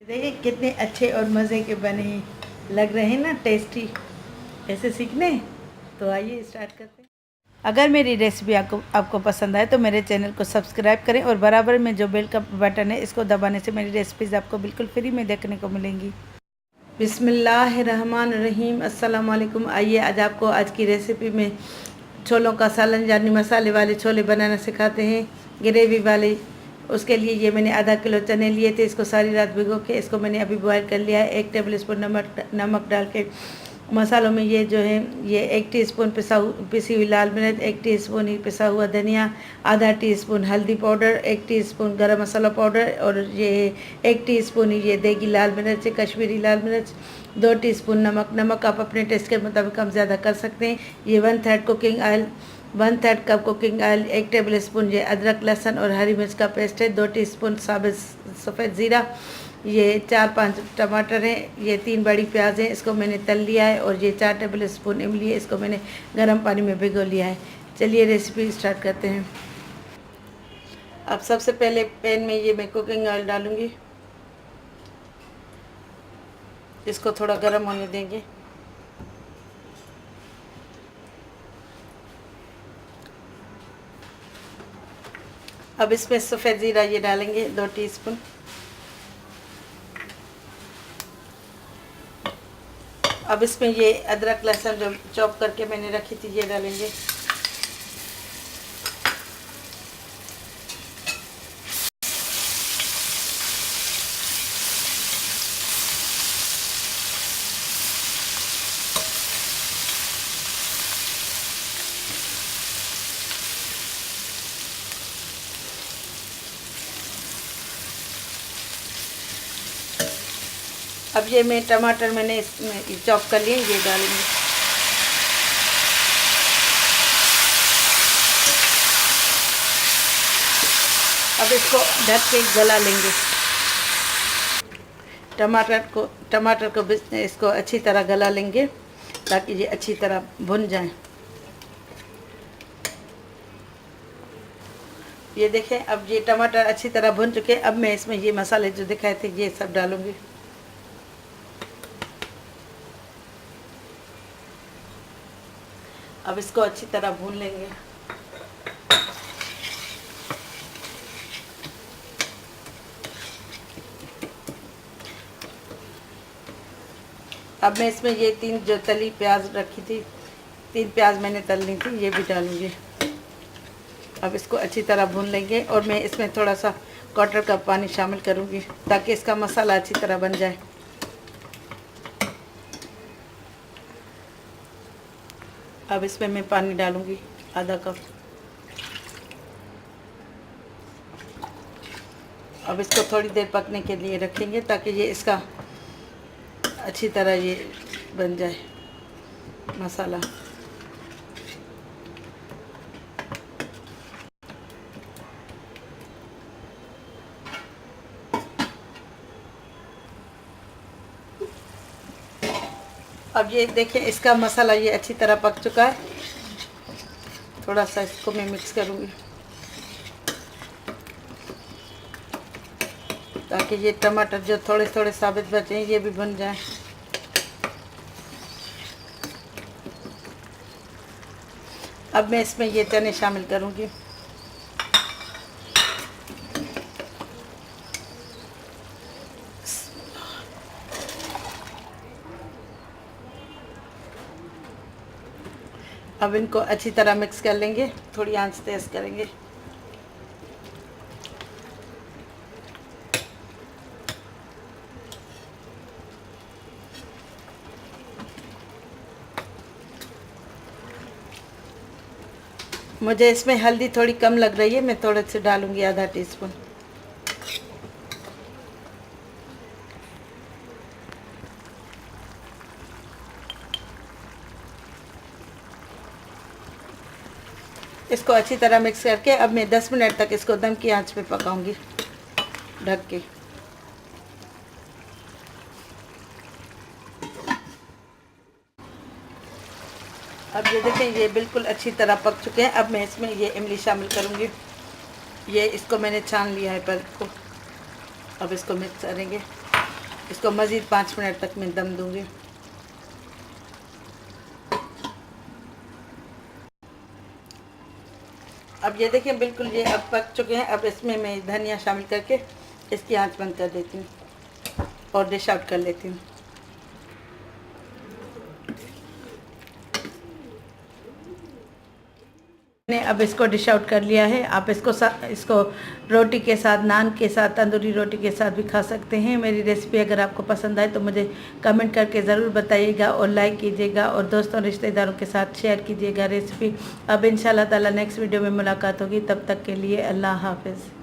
देखिए कितने अच्छे और मज़े के बने लग रहे हैं ना, टेस्टी। ऐसे सीखने तो आइए स्टार्ट करते हैं। अगर मेरी रेसिपी आपको पसंद आए तो मेरे चैनल को सब्सक्राइब करें और बराबर में जो बेल का बटन है इसको दबाने से मेरी रेसिपीज़ आपको बिल्कुल फ्री में देखने को मिलेंगी। बिस्मिल्लाहिर्रहमानिर्रहीम, अस्सलाम वालेकुम। आइए आज की रेसिपी में छोलों का सालन यानी मसाले वाले छोले बनाना सिखाते हैं, ग्रेवी वाले। उसके लिए ये मैंने आधा किलो चने लिए थे, इसको सारी रात भिगो के इसको मैंने अभी बॉयल कर लिया है। 1 टेबल स्पून नमक डाल के मसालों में ये जो है ये 1 टीस्पून पिसी हुई लाल मिर्च, 1 टीस्पून ही पिसा हुआ धनिया, आधा टीस्पून हल्दी पाउडर, 1 टीस्पून गरम मसाला पाउडर और ये 1 टीस्पून ही ये देगी लाल मिर्च, कश्मीरी लाल मिर्च, 2 टीस्पून नमक आप अपने टेस्ट के मुताबिक कम ज़्यादा कर सकते हैं। ये 1/3 cooking oil, 1/3 cup cooking oil, 1 table spoon ये अदरक लहसुन और हरी मिर्च का पेस्ट है, 2 टीस्पून साबित सफ़ेद ज़ीरा, ये 4-5 टमाटर हैं, ये 3 बड़ी प्याज हैं, इसको मैंने तल लिया है। और ये 4 टेबल स्पून इमली है, इसको मैंने गर्म पानी में भिगो लिया है। चलिए रेसिपी स्टार्ट करते हैं। अब सबसे पहले पैन में ये मैं कुकिंग ऑयल डालूँगी, इसको थोड़ा गर्म होने देंगे। अब इसमें सफ़ेद ज़ीरा ये डालेंगे 2 टीस्पून। अब इसमें ये अदरक लहसुन जो चॉप करके मैंने रखी थी ये डालेंगे। अब ये मैं टमाटर मैंने इसमें चॉप कर लिए ये डालेंगे। अब इसको ढक के गला लेंगे। टमाटर को इसको अच्छी तरह गला लेंगे ताकि ये अच्छी तरह भुन जाए। ये देखें, अब ये टमाटर अच्छी तरह भुन चुके हैं। अब मैं इसमें ये मसाले जो दिखाए थे ये सब डालूंगी। अब इसको अच्छी तरह भून लेंगे। अब मैं इसमें ये 3 जो तली प्याज रखी थी, 3 प्याज मैंने तल ली थी, ये भी डालूंगी। अब इसको अच्छी तरह भून लेंगे और मैं इसमें थोड़ा सा 1/4 कप पानी शामिल करूंगी ताकि इसका मसाला अच्छी तरह बन जाए। अब इसमें मैं पानी डालूंगी आधा कप। अब इसको थोड़ी देर पकने के लिए रखेंगे ताकि ये इसका अच्छी तरह ये बन जाए मसाला। अब ये देखें इसका मसाला ये अच्छी तरह पक चुका है। थोड़ा सा इसको मैं मिक्स करूँगी ताकि ये टमाटर जो थोड़े थोड़े साबित बचे हैं ये भी बन जाए। अब मैं इसमें ये चने शामिल करूँगी। अब इनको अच्छी तरह मिक्स कर लेंगे, थोड़ी आंच तेज करेंगे। मुझे इसमें हल्दी थोड़ी कम लग रही है, मैं थोड़े से डालूंगी आधा टीस्पून। इसको अच्छी तरह मिक्स करके अब मैं 10 मिनट तक इसको दम की आंच पे पकाऊंगी ढक के। अब ये देखें ये बिल्कुल अच्छी तरह पक चुके हैं। अब मैं इसमें ये इमली शामिल करूँगी। ये इसको मैंने छान लिया है पर को। अब इसको मिक्स करेंगे। इसको मज़ीद 5 मिनट तक मैं दम दूँगी। अब ये देखिए बिल्कुल ये अब पक चुके हैं। अब इसमें मैं धनिया शामिल करके इसकी आंच बंद कर देती हूँ और डिश आउट कर लेती हूँ। मैंने अब इसको डिश आउट कर लिया है। आप इसको रोटी के साथ, नान के साथ, तंदूरी रोटी के साथ भी खा सकते हैं। मेरी रेसिपी अगर आपको पसंद आए तो मुझे कमेंट करके ज़रूर बताइएगा और लाइक कीजिएगा और दोस्तों रिश्तेदारों के साथ शेयर कीजिएगा रेसिपी। अब इंशाल्लाह ताला नेक्स्ट वीडियो में मुलाकात होगी। तब तक के लिए अल्लाह हाफ़िज़।